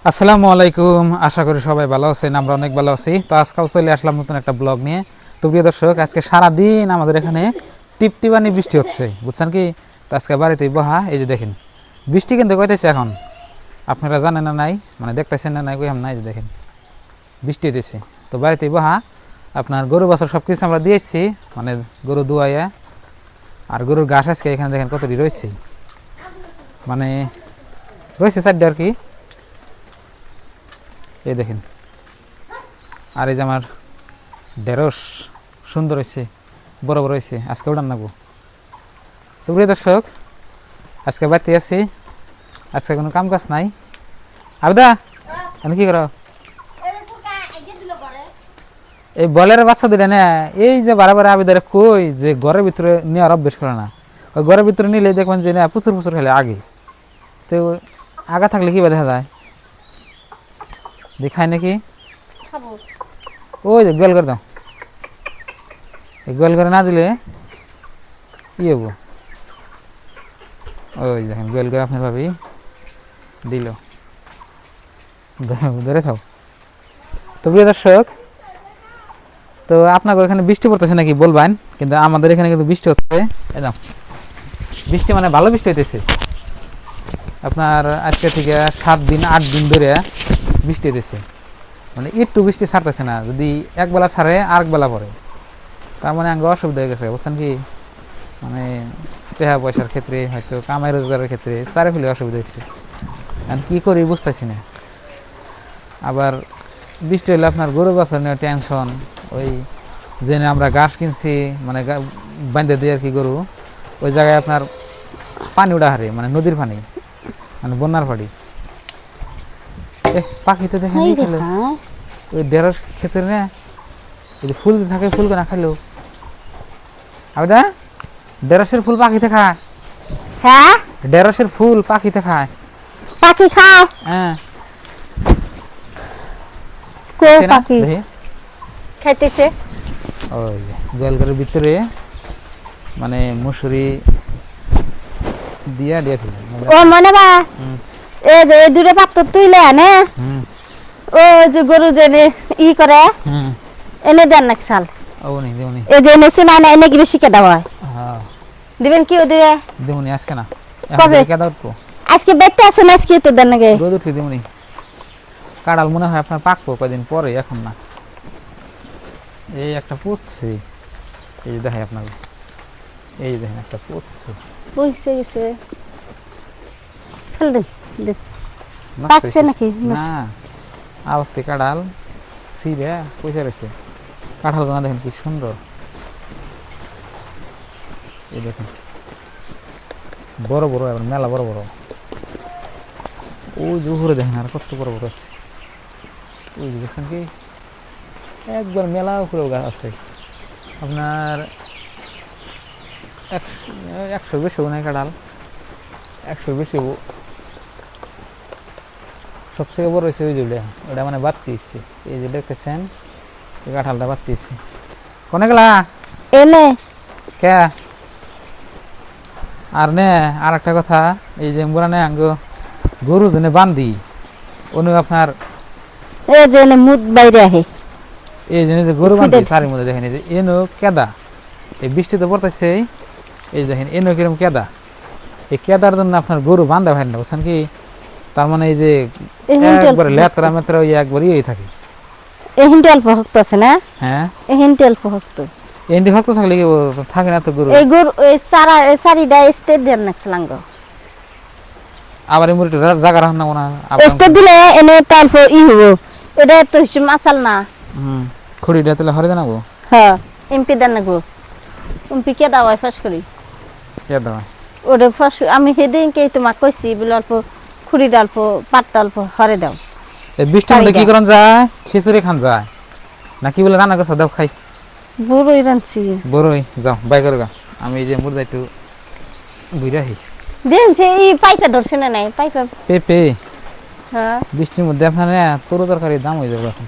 আসসালামু আলাইকুম, আশা করি সবাই ভালো আছেন। আমরা অনেক ভালো আছি। তো আজকাল চলে আসলাম নতুন একটা ব্লগ নিয়ে। তো প্রিয় দর্শক, আজকে সারাদিন আমাদের এখানে টিপটিপানি বৃষ্টি হচ্ছে, বুঝছেন কি? তো আজকে বাড়িতেই বহা, এই যে দেখেন বৃষ্টি কিন্তু কইতেছে এখন। আপনারা জানেন না নাই, মানে দেখতেছেন না নাই, কইলাম নাই, যে দেখেন বৃষ্টি হইতেছে। তো বাড়িতেই বহা, আপনার গরু বাছর সব কিছু আমরা দিয়েছি, মানে গরু দুয়াইয়া। আর গরুর ঘাস আজকে এখানে দেখেন কতটি রয়েছে, মানে রয়েছে চারটে আর কি, এই দেখেন। আর এই যে আমার ঢেঁড়স সুন্দর হয়েছে, বড় বড় হয়েছে, আজকে উড়ান নেবো। তো প্রিয় দর্শক, আজকে বাড়িতে আছি, আজকে কোনো কাম কাজ নাই। আবদা আমি কি করো? এই বলের বাচ্চা দুটা না, এই যে বারে আবেদারে কই যে ঘরের ভিতরে নেওয়ার অভ্যেস করে না। ওই ঘরের ভিতরে নিলে দেখবেন যে না প্রচুর প্রচুর খেলে আগে। তো আগা থাকলে কি দেখা যায়, দেখায় নাকি? ওই যে গোয়াল করে দাও, এই গোয়াল করে না দিলে কি হবো? ওই দেখেন গোয়াল করে আপনার ভাবি দিল, ধরে থাও। তো প্রিয় দর্শক, তো আপনাকে এখানে বৃষ্টি পড়তেছে নাকি বলবেন, কিন্তু আমাদের এখানে কিন্তু বৃষ্টি হচ্ছে। একদম বৃষ্টি মানে ভালো বৃষ্টি হইতেছে। আপনার আজকে থেকে 7 দিন 8 দিন ধরে বৃষ্টি হইতেছে, মানে একটু বৃষ্টি ছাড়তেছে না। যদি একবেলা ছাড়ে আরেক বেলা পড়ে, তার মানে আগে অসুবিধা হয়ে গেছে, বুঝছেন কি? মানে টাকা পয়সার ক্ষেত্রে, হয়তো কামাই রোজগারের ক্ষেত্রে চারে ফেলে অসুবিধা হচ্ছে। এখন কী করি বুঝতেছি না। আবার বৃষ্টি হলে আপনার গরু বাছর নিয়ে টেনশন। ওই জেনে আমরা ঘাস কিনছি, মানে বাঁধে দিই আর কি গরু, ওই জায়গায় আপনার পানি উঠা হারে, মানে নদীর পানি, মানে বন্যার পানি। পাখি তো দেখেন খেলো, ওই ঢেঁড়স খেতে না, ওই যে ফুল থাকে, ফুল না খাইলো। আবেদা ঢেঁড়সের ফুল পাখিতে খায়। হ্যাঁ, ঢেঁড়সের ফুল পাখিতে খায়। পাখি খায়? হ্যাঁ, কো পাখি খাইতেছে? ওই গোয়ালঘরের ভিতরে মানে মুসুরি দিয়া দিয়েছিল। ও মনে বা এই যে দূরে পাত্র তুইলে আনে, ও যে গরু যে ই করে এনে দেন নাকি চাল? এই যে এনে শোনা না, এনে কি বেশি কেদা হয়? দিবেন কি? ও দিবে দিমুনি আজকে না, কবে? কেদা উঠবো আজকে বেতে আসেন, আজকে তো দেন নাকি? রোদ উঠে দিমুনি। কাঁড়াল মনে হয় আপনার পাকবো কয়দিন পরে, এখন না। এই একটা পুড়ছে, এই যে দেখাই আপনার, এই দেখেন একটা পুড়ছে, বুঝছে গেছে, ফেল দেন। পাকছে নাকি? না, আবত্তি কাঁড়াল সিরে পয়সা রয়েছে। কাঁঠাল গোনা দেখেন কি সুন্দর, এই দেখেন বড় বড়, এবার মেলা বড় বড়। ওই যে উপরে দেখেন আর কত বড় বড় আছে, ওই যে দেখছেন কি, একবার মেলা উপরেও গাছ আছে। আপনার 100 বেশি নাই কাঁঠাল, 100 বেশি। সবথেকে বড় হয়েছে ওই জুড়ে, ওটা মানে বাড়তি ইচ্ছে। এই যে দেখতেছেন এই কাঁঠালটা বাড়তি ইচ্ছে। কোনে গেলা এনে কে? আর নে আর একটা কথা, এই যে মুরানে আঙ্গ গরু জনে বান্ধি, অনু আপনার এই যে এনে মুদ বাইরে আহে, এই যে গরু বান্ধি সারির মধ্যে দেখেন, এই যে এনো কেদা, এই বৃষ্টি তো পড়তেছে, এই দেখেন এনো কিরকম কেদা। এই কেদার জন্য আপনার গরু বান্ধা হয় না, বুঝছেন কি? তার মানে এই যে একবারে লেতরা মেতরা ওই একবার ইয়েই থাকে। এহিনটি অল্প ভক্ত আছে না? হ্যাঁ, এহিনটি অল্প ভক্ত। এন্ডি ভক্ত থাকলে কি থাকে না তো গরু? এই গরু এই সারিডা স্টেট দেন নাকি লাঙ্গ? আবার এই মুড়িটা জায়গা রাখা না কোনা স্টেট দিলে এনে অল্প ই হবো। এটা তো হচ্ছে মাসাল না। খড়িটা তাহলে হরে জানাবো। হ্যাঁ, এমপি দেন নাগো। এমপি কে দাও ফাঁস করি? কে দাও? ওরে ফাঁস আমি সেদিনকে তোমাকে কইছি বলে অল্প খুঁড়িটা অল্প পাটটা অল্প হরে দাও। এই বৃষ্টির মধ্যে কি করেন যায়? খিচুড়ি খান যায় না কি বলে রান্না করছো? দাও খাই। বড়ই রাঁধছি। বড়ই যাও বাই করে গা, আমি এই যে মুর্দা একটু বুইরাহি দেন যে এই পাইপটা ধরছে না নাই পাইপা পেঁপে। হ্যাঁ, বৃষ্টির মধ্যে আপনার তরু তরকারির দাম হয়ে যাবে এখন।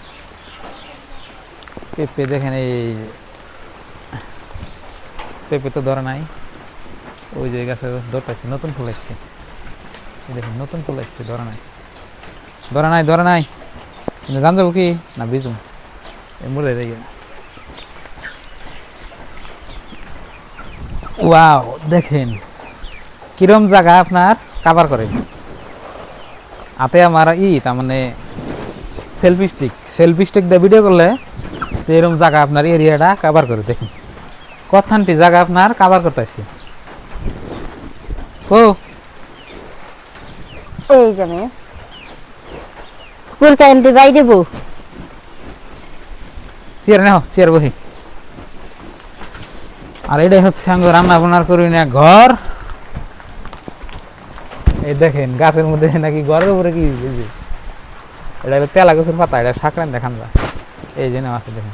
পেঁপে দেখেন, এই পেঁপে তো ধরে নাই, ওই যে গাছে ধরতেছে, নতুন ফুল আসছে, এই দেখেন নতুন ফুল আসছে, ধরে নাই। ধরে নাই কিন্তু জান যাবো কি না বিজুম মরে যাই ওয়াও দেখেন কিরম জায়গা আপনার কাভার করে হাতে আমার তার মানে সেলফি স্টিক দিয়ে ভিডিও করলে এরকম জায়গা আপনার এরিয়াটা কাভার করে দেখেন কথানটি জায়গা আপনার কাভার করতেছি ও এই যাবে স্কুল কাইন্দি বাই দেব চেয়ার বহি আর এটাই হচ্ছে আমি রান্না বান্নার করি না ঘর এই দেখেন গাছের মধ্যে নাকি ঘরের উপরে কি এটা হলো তেলা গাছের পাতা এটা সাকরান দেখান যা এই যে আছে দেখেন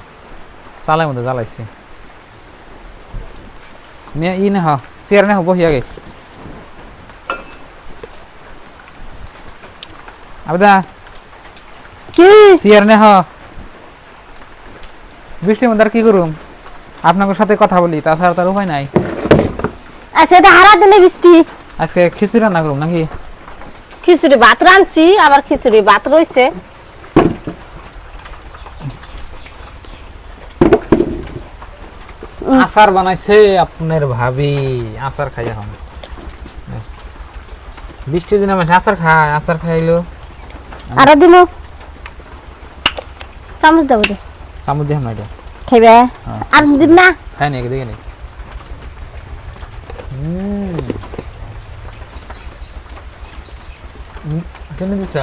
চালের মধ্যে জ্বালাইছে না চেয়ার না বহি আগে আবেদা কি চেয়ার নে বৃষ্টির মধ্যে আর কি করুম আপনাদের সাথে কথা বলি তাছাড়া তার উপায় নাই আচ্ছা এটা হারা দিনে বৃষ্টি আজকে খিচুড়ি রান্না করুম নাকি খিচুড়ি ভাত রাঁধছি আবার খিচুড়ি ভাত রইছে আচার বানাইছে আপনার ভাবি আচার খাই এখন বৃষ্টির দিনে মানুষ আচার খাইলো আর দিন চামচ দেবো দে চামচ দিয়ে না এটা খাইবে আর দিন না খাই নাকি দেখে নি কেন দিছ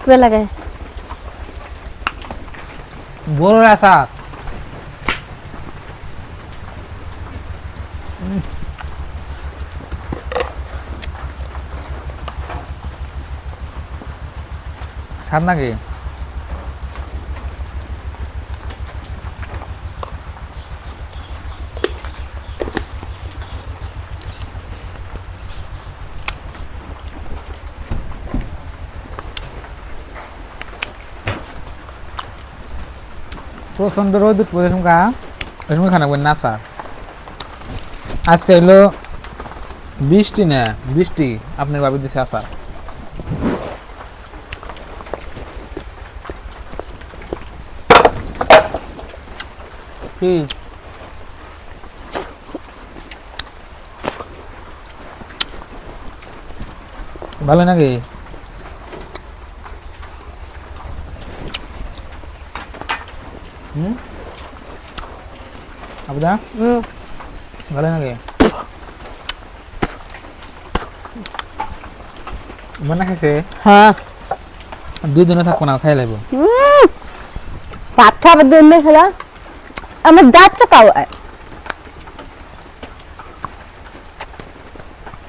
কে লাগে বড় আচার স্বাদ নাকি প্রচন্ড রোদ উঠবো কা ওই সময় খানা বই না স্যার আজকে হইলো বৃষ্টি আপনার ভাবি দিছে আচার কি ভালো নাকি আবুদা ভালো নাকি মনে খাইছে হ্যাঁ 2 দিনে থাকবো না খাই লাগবো ভাত খাবার দিন খেলা আমার দাঁত চাকাও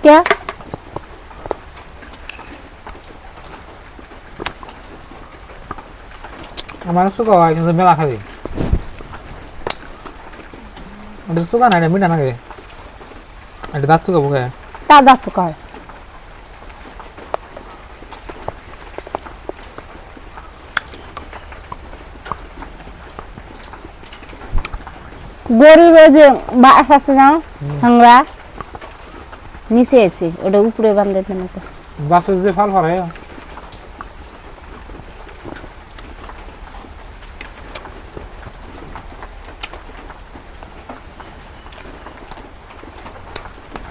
কে আমার সুখা হয় কিন্তু মেলা খাবি এটা সুখা না এটা মিঠা নাকি এটা দাঁত সুখা বুকে তার দাঁত চাকাও গরিব যে বাস আছে না হাংরা নিচে আছে ওটা উপরে বান্ধে না তো বাসের যে ফল ফলে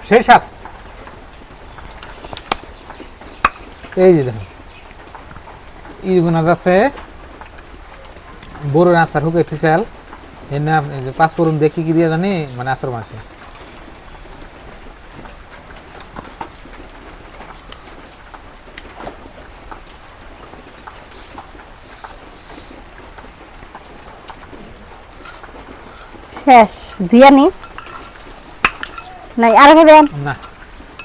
সেই সাত এই যে দেখুন ইগুনা যাচ্ছে বড় আচার হুকে চাল এনে পাঁচফোড়ন দেখি কি দিয়ে জানি মানে আচার মাসে শেষ ধুয়ানি নাই আর খাবেন না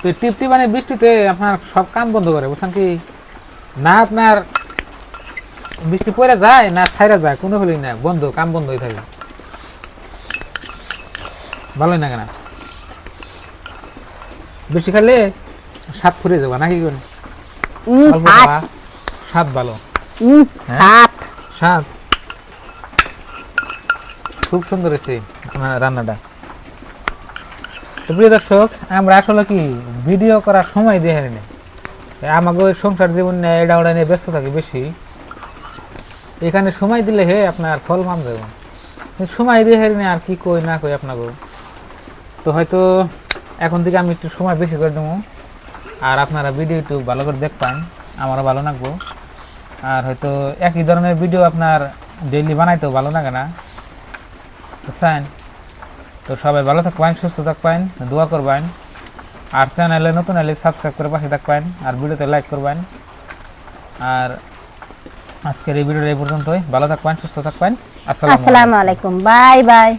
তো টিপটি মানে বৃষ্টিতে আপনার সব কাম বন্ধ করে বুঝছেন কি না আপনার বৃষ্টি পড়ে যায় না ছাইরা যায় কোনো হলেই না বন্ধ কাম বন্ধ হয়ে থাকে ভালোই না কেন বৃষ্টি খেলে স্বাদ ফুরে যাবা নাকি করে স্বাদ ভালো সাত স্বাদ খুব সুন্দর হয়েছে রান্নাটা তো প্রিয় দর্শক আমরা আসলে কি ভিডিও করার সময় দিয়ে হারি না, আমাকে ওই সংসার জীবন নিয়ে এটা ওটা নিয়ে ব্যস্ত থাকি বেশি। এখানে সময় দিলে হে আপনার ফল মান যাবে, সময় দিয়ে হারি না আর কি কই না কই আপনাকে। তো হয়তো এখন থেকে আমি একটু সময় বেশি করে দেবো, আর আপনারা ভিডিও একটু ভালো করে দেখবেন, আমারও ভালো লাগবো। আর হয়তো একই ধরনের ভিডিও আপনার ডেইলি বানাইতেও ভালো লাগে না, বুঝছেন? তো সবাই ভালো থাকবেন, সুস্থ থাকবেন, দোয়া করবেন। আর চ্যানেলে নতুন এলে সাবস্ক্রাইব করে পাশে থাকবেন, আর ভিডিওতে লাইক করবেন। আর আজকের এই ভিডিওটা এই পর্যন্তই। ভালো থাকবেন, সুস্থ থাকবেন। আসসালামু আসসালামু আলাইকুম, বাই বাই।